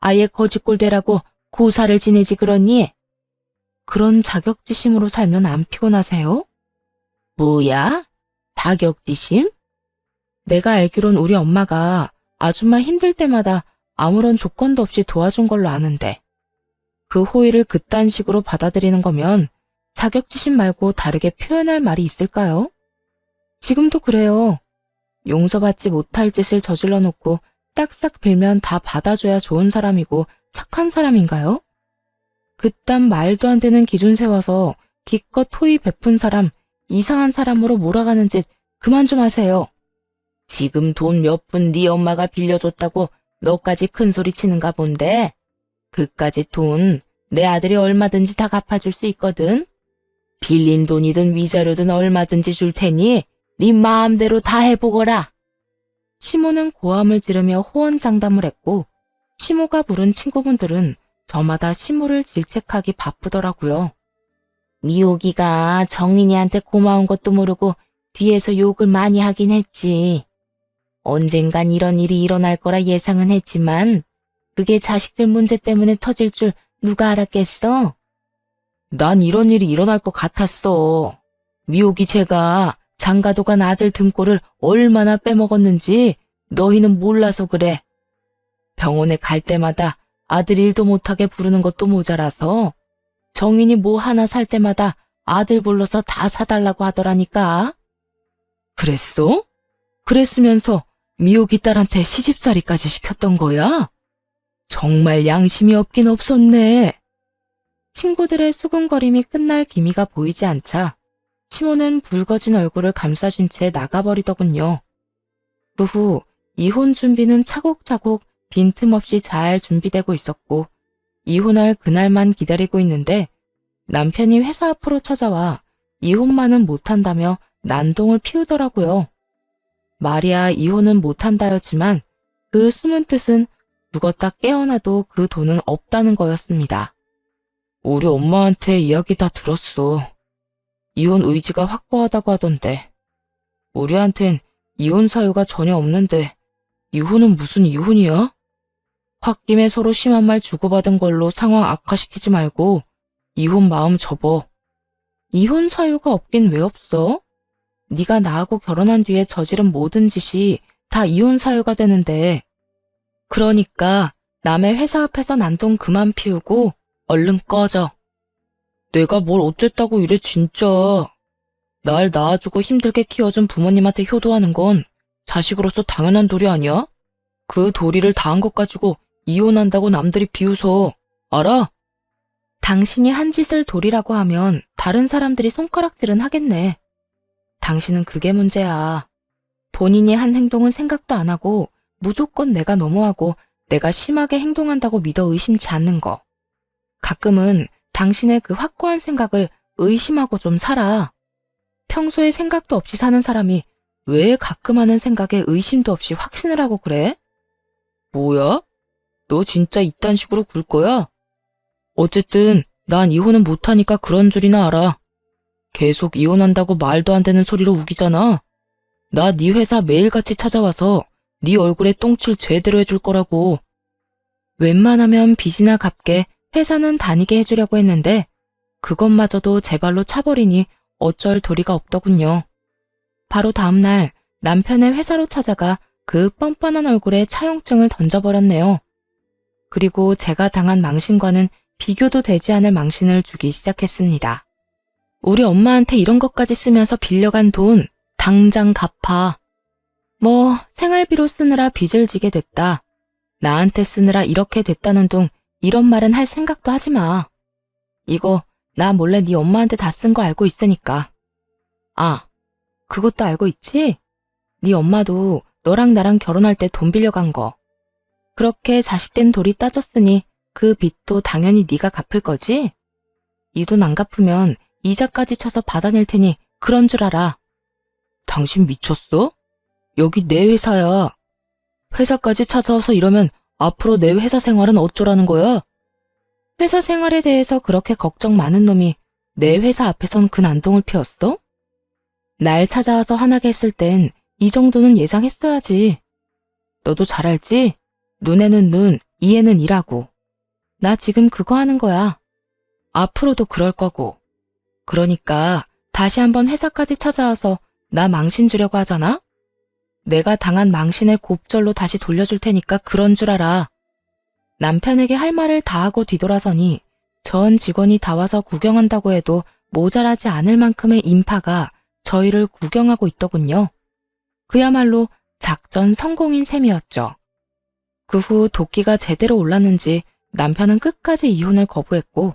아예 거지꼴 되라고 고사를 지내지 그러니? 그런 자격지심으로 살면 안 피곤하세요? 뭐야? 자격지심? 내가 알기론 우리 엄마가 아줌마 힘들 때마다 아무런 조건도 없이 도와준 걸로 아는데 그 호의를 그딴 식으로 받아들이는 거면 자격지심 말고 다르게 표현할 말이 있을까요? 지금도 그래요. 용서받지 못할 짓을 저질러 놓고 딱싹 빌면 다 받아줘야 좋은 사람이고 착한 사람인가요? 그딴 말도 안 되는 기준 세워서 기껏 호의 베푼 사람, 이상한 사람으로 몰아가는 짓 그만 좀 하세요. 지금 돈 몇 푼 네 엄마가 빌려줬다고 너까지 큰 소리 치는가 본데 그까짓 돈 내 아들이 얼마든지 다 갚아줄 수 있거든. 빌린 돈이든 위자료든 얼마든지 줄 테니 네 마음대로 다 해보거라. 시모는 고함을 지르며 호언장담을 했고 시모가 부른 친구분들은 저마다 시모를 질책하기 바쁘더라고요. 미옥이가 정인이한테 고마운 것도 모르고 뒤에서 욕을 많이 하긴 했지. 언젠간 이런 일이 일어날 거라 예상은 했지만 그게 자식들 문제 때문에 터질 줄 누가 알았겠어? 난 이런 일이 일어날 것 같았어. 미옥이 쟤가 장가도 간 아들 등골을 얼마나 빼먹었는지 너희는 몰라서 그래. 병원에 갈 때마다 아들 일도 못하게 부르는 것도 모자라서 정인이 뭐 하나 살 때마다 아들 불러서 다 사달라고 하더라니까. 그랬어? 그랬으면서 미옥이 딸한테 시집살이까지 시켰던 거야? 정말 양심이 없긴 없었네. 친구들의 수군거림이 끝날 기미가 보이지 않자 시모는 붉어진 얼굴을 감싸준 채 나가버리더군요. 그 후 이혼 준비는 차곡차곡 빈틈없이 잘 준비되고 있었고 이혼할 그날만 기다리고 있는데 남편이 회사 앞으로 찾아와 이혼만은 못한다며 난동을 피우더라고요. 말이야 이혼은 못한다였지만 그 숨은 뜻은 죽었다 깨어나도 그 돈은 없다는 거였습니다. 우리 엄마한테 이야기 다 들었어. 이혼 의지가 확고하다고 하던데. 우리한텐 이혼 사유가 전혀 없는데 이혼은 무슨 이혼이야? 홧김에 서로 심한 말 주고받은 걸로 상황 악화시키지 말고 이혼 마음 접어. 이혼 사유가 없긴 왜 없어? 네가 나하고 결혼한 뒤에 저지른 모든 짓이 다 이혼 사유가 되는데. 그러니까 남의 회사 앞에서 난동 그만 피우고 얼른 꺼져. 내가 뭘 어쨌다고 이래 진짜. 날 낳아주고 힘들게 키워준 부모님한테 효도하는 건 자식으로서 당연한 도리 아니야? 그 도리를 다한 것 가지고 이혼한다고 남들이 비웃어. 알아? 당신이 한 짓을 도리라고 하면 다른 사람들이 손가락질은 하겠네. 당신은 그게 문제야. 본인이 한 행동은 생각도 안 하고 무조건 내가 너무하고 내가 심하게 행동한다고 믿어 의심치 않는 거. 가끔은 당신의 그 확고한 생각을 의심하고 좀 살아. 평소에 생각도 없이 사는 사람이 왜 가끔 하는 생각에 의심도 없이 확신을 하고 그래? 뭐야? 너 진짜 이딴 식으로 굴 거야? 어쨌든 난 이혼은 못하니까 그런 줄이나 알아. 계속 이혼한다고 말도 안 되는 소리로 우기잖아. 나 네 회사 매일같이 찾아와서 네 얼굴에 똥칠 제대로 해줄 거라고. 웬만하면 빚이나 갚게 회사는 다니게 해주려고 했는데 그것마저도 제 발로 차버리니 어쩔 도리가 없더군요. 바로 다음날 남편의 회사로 찾아가 그 뻔뻔한 얼굴에 차용증을 던져버렸네요. 그리고 제가 당한 망신과는 비교도 되지 않을 망신을 주기 시작했습니다. 우리 엄마한테 이런 것까지 쓰면서 빌려간 돈 당장 갚아. 뭐 생활비로 쓰느라 빚을 지게 됐다. 나한테 쓰느라 이렇게 됐다는 둥 이런 말은 할 생각도 하지 마. 이거 나 몰래 네 엄마한테 다 쓴 거 알고 있으니까. 아, 그것도 알고 있지? 네 엄마도 너랑 나랑 결혼할 때 돈 빌려간 거. 그렇게 자식된 돌이 따졌으니 그 빚도 당연히 네가 갚을 거지? 이 돈 안 갚으면 이자까지 쳐서 받아낼 테니 그런 줄 알아. 당신 미쳤어? 여기 내 회사야. 회사까지 찾아와서 이러면 앞으로 내 회사 생활은 어쩌라는 거야? 회사 생활에 대해서 그렇게 걱정 많은 놈이 내 회사 앞에선 그 난동을 피웠어? 날 찾아와서 화나게 했을 땐 이 정도는 예상했어야지. 너도 잘 알지? 눈에는 눈, 이에는 이라고. 나 지금 그거 하는 거야. 앞으로도 그럴 거고. 그러니까 다시 한번 회사까지 찾아와서 나 망신 주려고 하잖아? 내가 당한 망신의 곱절로 다시 돌려줄 테니까 그런 줄 알아. 남편에게 할 말을 다 하고 뒤돌아서니 전 직원이 다 와서 구경한다고 해도 모자라지 않을 만큼의 인파가 저희를 구경하고 있더군요. 그야말로 작전 성공인 셈이었죠. 그 후 도끼가 제대로 올랐는지 남편은 끝까지 이혼을 거부했고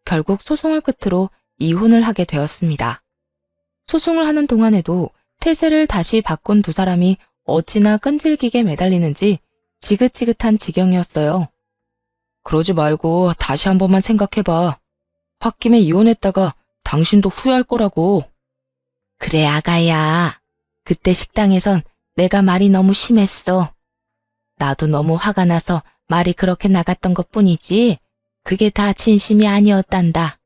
결국 소송을 끝으로 이혼을 하게 되었습니다. 소송을 하는 동안에도 태세를 다시 바꾼 두 사람이 어찌나 끈질기게 매달리는지 지긋지긋한 지경이었어요. 그러지 말고 다시 한 번만 생각해봐. 홧김에 이혼했다가 당신도 후회할 거라고. 그래 아가야. 그때 식당에선 내가 말이 너무 심했어. 나도 너무 화가 나서 말이 그렇게 나갔던 것뿐이지 그게 다 진심이 아니었단다.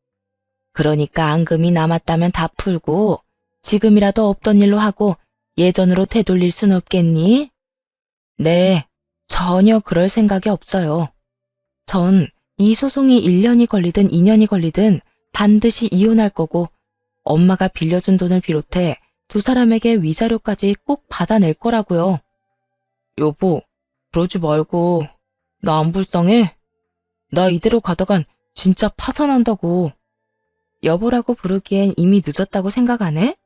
그러니까 앙금이 남았다면 다 풀고 지금이라도 없던 일로 하고 예전으로 되돌릴 순 없겠니? 네, 전혀 그럴 생각이 없어요. 전 이 소송이 1년이 걸리든 2년이 걸리든 반드시 이혼할 거고 엄마가 빌려준 돈을 비롯해 두 사람에게 위자료까지 꼭 받아낼 거라고요. 여보, 그러지 말고 나 안 불쌍해? 나 이대로 가다간 진짜 파산한다고. 여보라고 부르기엔 이미 늦었다고 생각 안 해?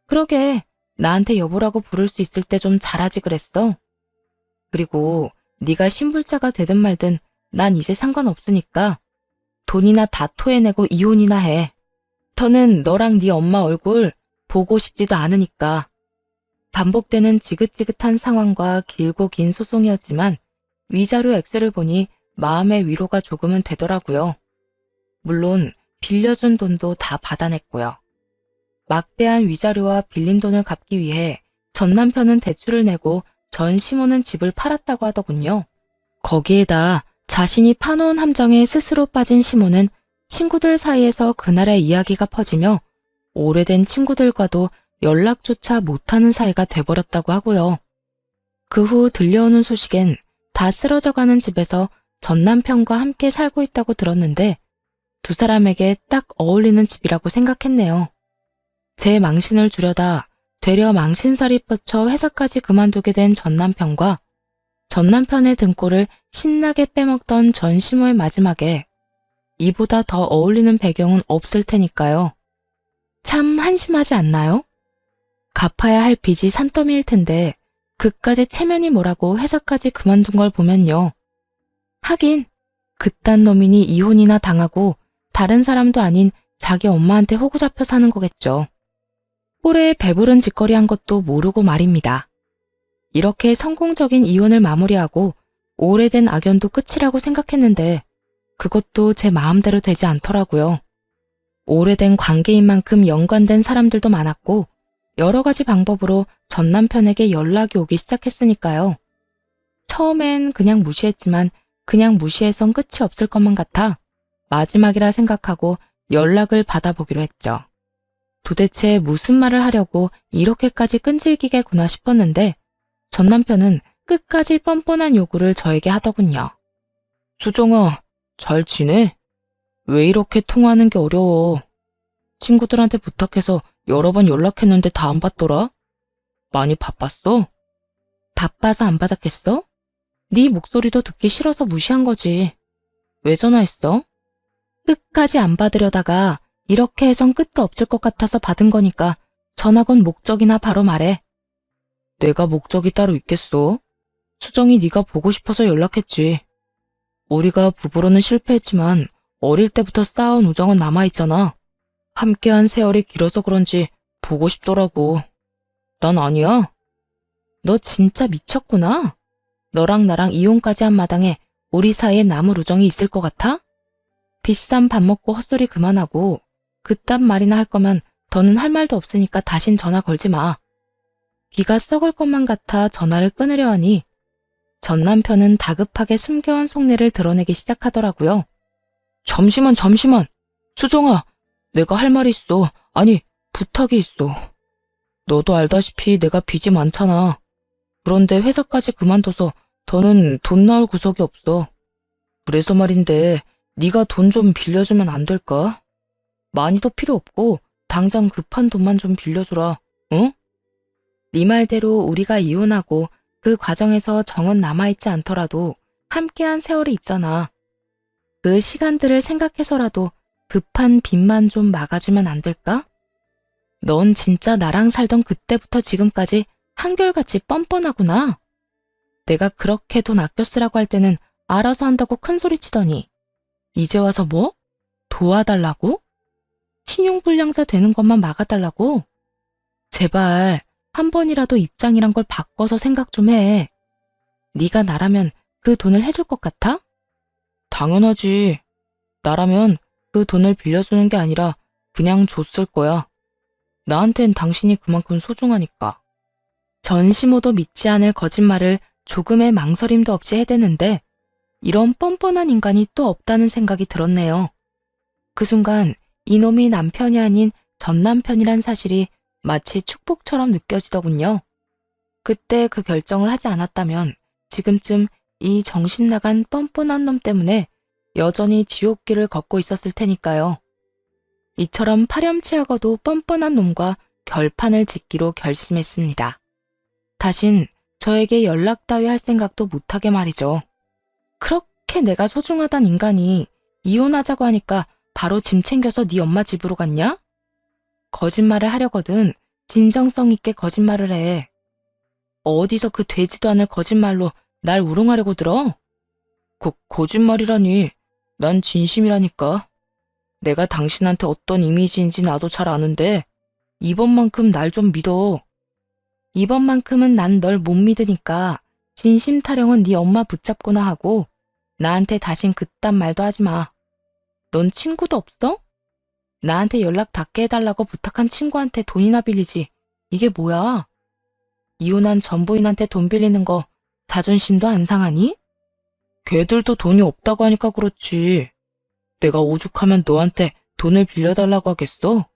그러게, 나한테 여보라고 부를 수 있을 때 좀 잘하지 그랬어. 그리고 네가 신불자가 되든 말든 난 이제 상관없으니까 돈이나 다 토해내고 이혼이나 해. 더는 너랑 네 엄마 얼굴 보고 싶지도 않으니까. 반복되는 지긋지긋한 상황과 길고 긴 소송이었지만 위자료 액수를 보니 마음의 위로가 조금은 되더라고요. 물론 빌려준 돈도 다 받아냈고요. 막대한 위자료와 빌린 돈을 갚기 위해 전 남편은 대출을 내고 전 시모는 집을 팔았다고 하더군요. 거기에다 자신이 파놓은 함정에 스스로 빠진 시모는 친구들 사이에서 그날의 이야기가 퍼지며 오래된 친구들과도 연락조차 못하는 사이가 돼버렸다고 하고요. 그 후 들려오는 소식엔 다 쓰러져가는 집에서 전 남편과 함께 살고 있다고 들었는데 두 사람에게 딱 어울리는 집이라고 생각했네요. 제 망신을 주려다 되려 망신살이 뻗쳐 회사까지 그만두게 된 전 남편과 전 남편의 등골을 신나게 빼먹던 전 시모의 마지막에 이보다 더 어울리는 배경은 없을 테니까요. 참 한심하지 않나요? 갚아야 할 빚이 산더미일 텐데 그까지 체면이 뭐라고 회사까지 그만둔 걸 보면요. 하긴 그딴 놈이니 이혼이나 당하고 다른 사람도 아닌 자기 엄마한테 호구 잡혀 사는 거겠죠. 꼴에 배부른 짓거리 한 것도 모르고 말입니다. 이렇게 성공적인 이혼을 마무리하고 오래된 악연도 끝이라고 생각했는데 그것도 제 마음대로 되지 않더라고요. 오래된 관계인 만큼 연관된 사람들도 많았고 여러 가지 방법으로 전 남편에게 연락이 오기 시작했으니까요. 처음엔 그냥 무시했지만 그냥 무시해선 끝이 없을 것만 같아 마지막이라 생각하고 연락을 받아보기로 했죠. 도대체 무슨 말을 하려고 이렇게까지 끈질기게구나 싶었는데 전 남편은 끝까지 뻔뻔한 요구를 저에게 하더군요. 수정아, 잘 지내? 왜 이렇게 통화하는 게 어려워? 친구들한테 부탁해서 여러 번 연락했는데 다 안 받더라. 많이 바빴어? 바빠서 안 받았겠어? 네 목소리도 듣기 싫어서 무시한 거지. 왜 전화했어? 끝까지 안 받으려다가 이렇게 해선 끝도 없을 것 같아서 받은 거니까 전화 건 목적이나 바로 말해. 내가 목적이 따로 있겠어? 수정이 네가 보고 싶어서 연락했지. 우리가 부부로는 실패했지만 어릴 때부터 쌓아온 우정은 남아있잖아. 함께한 세월이 길어서 그런지 보고 싶더라고. 난 아니야. 너 진짜 미쳤구나. 너랑 나랑 이혼까지 한 마당에 우리 사이에 남을 우정이 있을 것 같아? 비싼 밥 먹고 헛소리 그만하고 그딴 말이나 할 거면 더는 할 말도 없으니까 다신 전화 걸지 마. 귀가 썩을 것만 같아 전화를 끊으려 하니 전 남편은 다급하게 숨겨온 속내를 드러내기 시작하더라고요. 잠시만. 수정아, 내가 할 말이 있어. 아니, 부탁이 있어. 너도 알다시피 내가 빚이 많잖아. 그런데 회사까지 그만둬서 더는 돈 나올 구석이 없어. 그래서 말인데 네가 돈 좀 빌려주면 안 될까? 많이도 필요 없고 당장 급한 돈만 좀 빌려주라. 응? 네 말대로 우리가 이혼하고 그 과정에서 정은 남아있지 않더라도 함께한 세월이 있잖아. 그 시간들을 생각해서라도 급한 빚만 좀 막아주면 안 될까? 넌 진짜 나랑 살던 그때부터 지금까지 한결같이 뻔뻔하구나. 내가 그렇게 돈 아껴 쓰라고 할 때는 알아서 한다고 큰소리치더니 이제 와서 뭐? 도와달라고? 신용불량자 되는 것만 막아달라고? 제발 한 번이라도 입장이란 걸 바꿔서 생각 좀 해. 네가 나라면 그 돈을 해줄 것 같아? 당연하지. 나라면 그 돈을 빌려주는 게 아니라 그냥 줬을 거야. 나한텐 당신이 그만큼 소중하니까. 전시모도 믿지 않을 거짓말을 조금의 망설임도 없이 해대는데 이런 뻔뻔한 인간이 또 없다는 생각이 들었네요. 그 순간 이놈이 남편이 아닌 전 남편이란 사실이 마치 축복처럼 느껴지더군요. 그때 그 결정을 하지 않았다면 지금쯤 이 정신 나간 뻔뻔한 놈 때문에 여전히 지옥길을 걷고 있었을 테니까요. 이처럼 파렴치하고도 뻔뻔한 놈과 결판을 짓기로 결심했습니다. 다신 저에게 연락 따위 할 생각도 못하게 말이죠. 그렇게 내가 소중하단 인간이 이혼하자고 하니까 바로 짐 챙겨서 네 엄마 집으로 갔냐? 거짓말을 하려거든 진정성 있게 거짓말을 해. 어디서 그 되지도 않을 거짓말로 날 우롱하려고 들어? 거짓말이라니. 난 진심이라니까. 내가 당신한테 어떤 이미지인지 나도 잘 아는데 이번만큼 날 좀 믿어. 이번만큼은 난 널 못 믿으니까 진심 타령은 네 엄마 붙잡거나 하고 나한테 다신 그딴 말도 하지 마. 넌 친구도 없어? 나한테 연락 닿게 해달라고 부탁한 친구한테 돈이나 빌리지. 이게 뭐야? 이혼한 전 부인한테 돈 빌리는 거 자존심도 안 상하니? 걔들도 돈이 없다고 하니까 그렇지. 내가 오죽하면 너한테 돈을 빌려달라고 하겠어?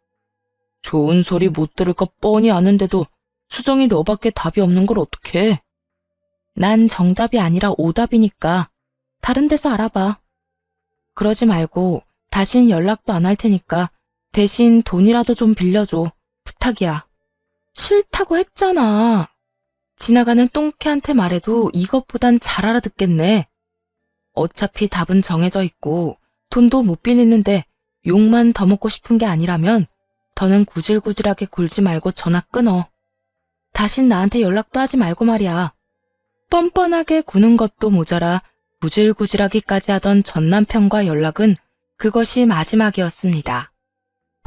좋은 소리 못 들을 거 뻔히 아는데도 수정이 너밖에 답이 없는 걸 어떡해. 난 정답이 아니라 오답이니까 다른 데서 알아봐. 그러지 말고 다신 연락도 안 할 테니까 대신 돈이라도 좀 빌려줘. 부탁이야. 싫다고 했잖아. 지나가는 똥개한테 말해도 이것보단 잘 알아듣겠네. 어차피 답은 정해져 있고 돈도 못 빌리는데 욕만 더 먹고 싶은 게 아니라면 더는 구질구질하게 굴지 말고 전화 끊어. 다신 나한테 연락도 하지 말고 말이야. 뻔뻔하게 구는 것도 모자라 구질구질하기까지 하던 전 남편과 연락은 그것이 마지막이었습니다.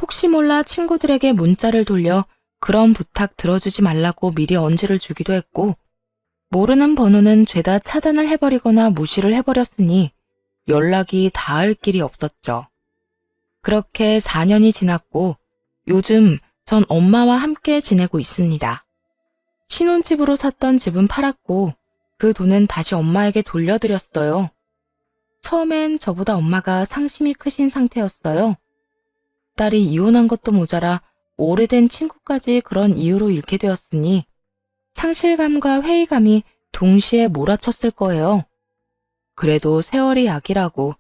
혹시 몰라 친구들에게 문자를 돌려 그런 부탁 들어주지 말라고 미리 언지를 주기도 했고 모르는 번호는 죄다 차단을 해버리거나 무시를 해버렸으니 연락이 닿을 길이 없었죠. 그렇게 4년이 지났고 요즘 전 엄마와 함께 지내고 있습니다. 신혼집으로 샀던 집은 팔았고 그 돈은 다시 엄마에게 돌려드렸어요. 처음엔 저보다 엄마가 상심이 크신 상태였어요. 딸이 이혼한 것도 모자라 오래된 친구까지 그런 이유로 잃게 되었으니 상실감과 회의감이 동시에 몰아쳤을 거예요. 그래도 세월이 약이라고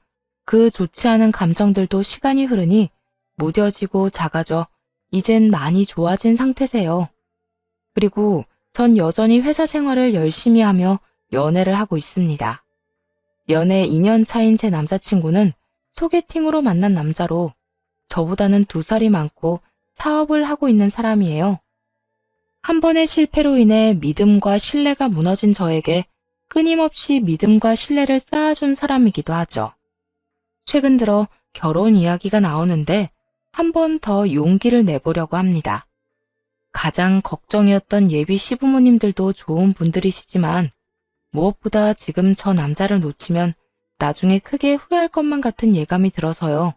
그 좋지 않은 감정들도 시간이 흐르니 무뎌지고 작아져 이젠 많이 좋아진 상태세요. 그리고 전 여전히 회사 생활을 열심히 하며 연애를 하고 있습니다. 연애 2년 차인 제 남자친구는 소개팅으로 만난 남자로 저보다는 2살이 많고 사업을 하고 있는 사람이에요. 한 번의 실패로 인해 믿음과 신뢰가 무너진 저에게 끊임없이 믿음과 신뢰를 쌓아준 사람이기도 하죠. 최근 들어 결혼 이야기가 나오는데 한 번 더 용기를 내보려고 합니다. 가장 걱정이었던 예비 시부모님들도 좋은 분들이시지만 무엇보다 지금 저 남자를 놓치면 나중에 크게 후회할 것만 같은 예감이 들어서요.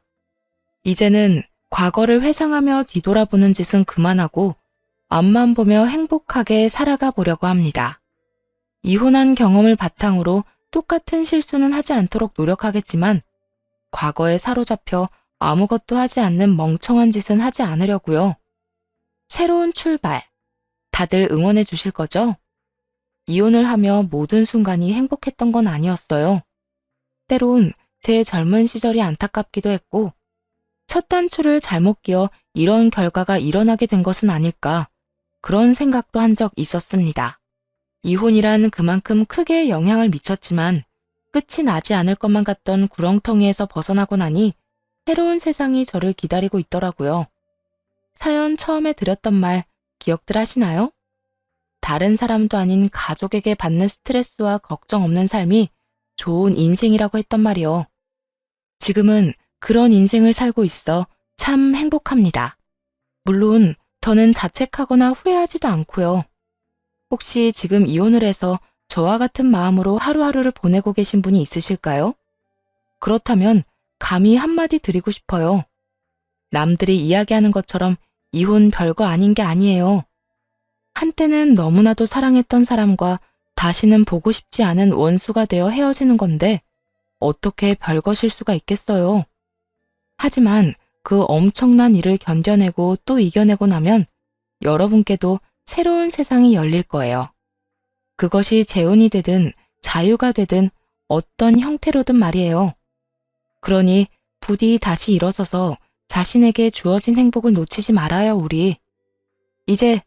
이제는 과거를 회상하며 뒤돌아보는 짓은 그만하고 앞만 보며 행복하게 살아가 보려고 합니다. 이혼한 경험을 바탕으로 똑같은 실수는 하지 않도록 노력하겠지만 과거에 사로잡혀 아무것도 하지 않는 멍청한 짓은 하지 않으려고요. 새로운 출발. 다들 응원해 주실 거죠? 이혼을 하며 모든 순간이 행복했던 건 아니었어요. 때론 제 젊은 시절이 안타깝기도 했고 첫 단추를 잘못 끼워 이런 결과가 일어나게 된 것은 아닐까 그런 생각도 한 적 있었습니다. 이혼이란 그만큼 크게 영향을 미쳤지만 끝이 나지 않을 것만 같던 구렁텅이에서 벗어나고 나니 새로운 세상이 저를 기다리고 있더라고요. 사연 처음에 드렸던 말 기억들 하시나요? 다른 사람도 아닌 가족에게 받는 스트레스와 걱정 없는 삶이 좋은 인생이라고 했던 말이요. 지금은 그런 인생을 살고 있어 참 행복합니다. 물론 더는 자책하거나 후회하지도 않고요. 혹시 지금 이혼을 해서 저와 같은 마음으로 하루하루를 보내고 계신 분이 있으실까요? 그렇다면 감히 한마디 드리고 싶어요. 남들이 이야기하는 것처럼 이혼 별거 아닌 게 아니에요. 한때는 너무나도 사랑했던 사람과 다시는 보고 싶지 않은 원수가 되어 헤어지는 건데 어떻게 별것일 수가 있겠어요. 하지만 그 엄청난 일을 견뎌내고 또 이겨내고 나면 여러분께도 새로운 세상이 열릴 거예요. 그것이 재혼이 되든 자유가 되든 어떤 형태로든 말이에요. 그러니 부디 다시 일어서서 자신에게 주어진 행복을 놓치지 말아요, 우리. 이제